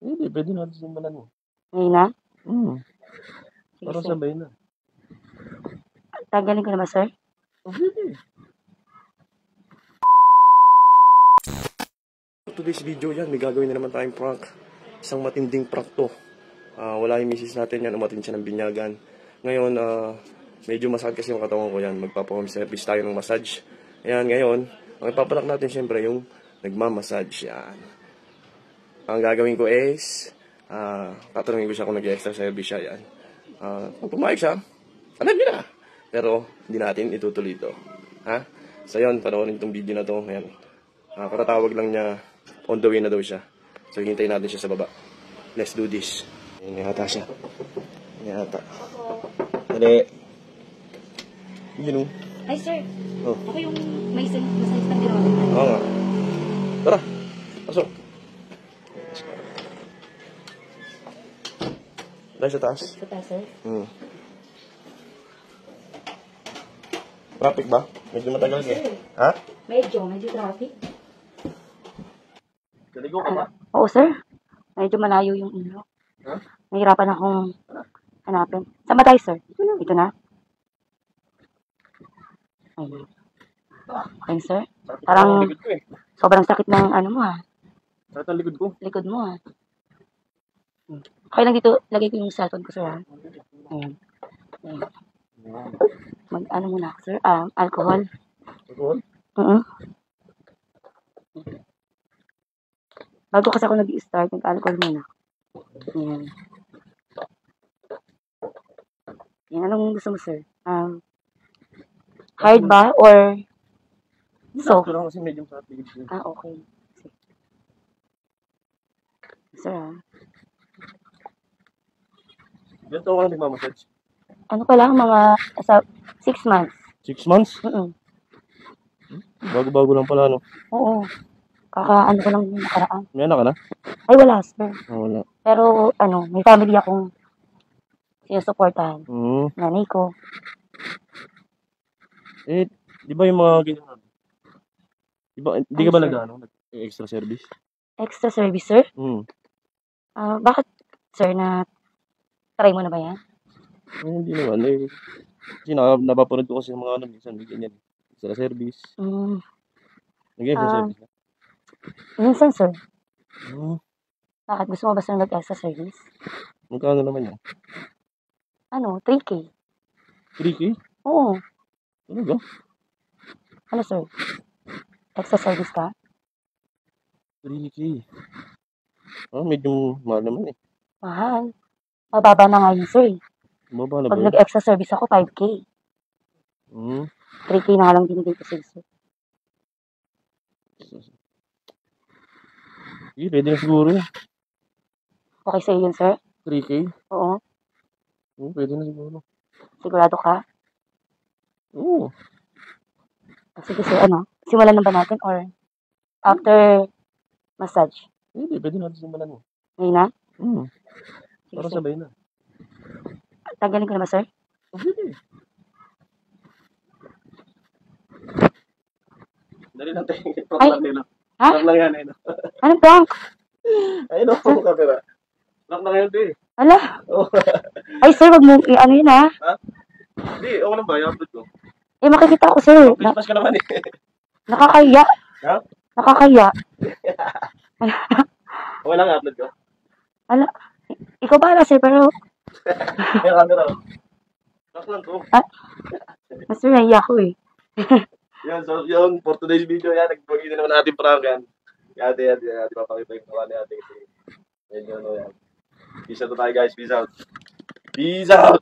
Hindi, pwede natin simulan mo. Ngayon na? Sige, Parang sir. sabay na. Tagalin ko na ba, sir? Pwede. Today's video yan, may gagawin na naman tayong prank. Isang matinding prank to. Wala yung misis natin yan, umatin siya ng binyagan. Ngayon, medyo masakit kasi yung katawan ko yan. Magpapa-home service tayo ng massage. Ayan, ngayon, ang ipapalak natin syempre yung nagmamassage yan. Ang gagawin ko is, tatanungin ko siya kung nag-extra service siya yan. Kung pumayag siya, alam niyo na. Pero, hindi natin itutuloy ito. Ha? So yun, panoorin itong video na to. Ayan. Katatawag lang niya, on the way na daw siya. So, hintayin natin siya sa baba. Let's do this. Ayan, yata siya. Ayan, yata. Dali. Yun o. Ay, sir. Oh. Ako yung may massage na ginawa. Oo nga. Tara. Pasok. Dahil sa taas. Sa taas, sir? Traffic ba? Medyo matagal ka. Ha? Medyo traffic. Galigo ka ba? Oo, sir. Medyo malayo yung ilo. Ha? Nahirapan akong hanapin. Saan ba tayo, sir? Dito na? Ayun. Ayun, sir. Parang likod ko eh. sobrang sakit ng ano mo, ha? Sakit ang likod ko. Likod mo, ha? Okay lang dito. Lagay ko yung cellphone ko, sir, ha? Ayan. Ayan. Mag-ano muna, sir? Alcohol. Alcohol? Bago kasi ako nag-i-start, nag-alcohol muna. Ayan. Ayan, anong gusto mo, sir? Hard ba or soft? Sakto lang kasi medyo sa likod ko. Okay. Sir, ha? Ganito ako lang nagmamassage. Ano pa lang, mga 6 months. 6 months? Mm-mm. Bago-bago lang pala, no? Oo. Kaka-ano ko lang yung nakaraan. May anak ka na? Ay, wala, sir. Wala. Pero, may family akong sinusuportahan. Nanay ko. Eh, di ba yung mga ganyan? Di ka ba nag-extra service? Extra service, sir? Bakit, sir, try mo na ba yan? Hindi naman. Kasi napapanood ko kasi mga minsan may ganyan. Extra service. Nag-extra service na? Minsan, sir. Bakit? Gusto mo ba sir nag-extra service? Magkano naman yan? 3K. 3K? Oo. Talaga? Ano, sir? Extra service ka? 3K. Medyo mahal naman eh. Mahal. Mababa na nga yun, sir. Mababa na ba Pag yun? nag-extra service ako, 5K. 3K na nga lang binigay ko sa'yo, sir. Sige, pwede na siguro yun. Okay sa'yo yun, sir? 3K? Oo. Pwede na siguro. Sigurado ka? Oo. Sige, sir, simulan na ba natin or after massage? Hindi, pwede natin simulan mo. Ngayon na? Sige, Parang sir. sabay na. Tagalin ko na ba, sir? Pwede. Dali lang tayo. Prank lang nila. Ha? Prank lang yan. Anong prank? Ayun o, camera. Prank lang yan, te. Ala? Ay, sir, wag mo, yun, ha? Hindi, ako lang ba? I-upload ko. Makikita ko, sir. Christmas ka naman eh. Nakakaya. Ha? Nakakaya. Okay lang, i-upload ko. Ala, ikaw bahala, sir, pero... May camera o. Prank lang to. Mas naiya ko eh. Yun, so yun, for today's video yan, nag-vlog din naman natin prank yan. Ate, papakita yung kawan ni ate kasi medyo yan. Peace out tayo guys, peace out. Peace out!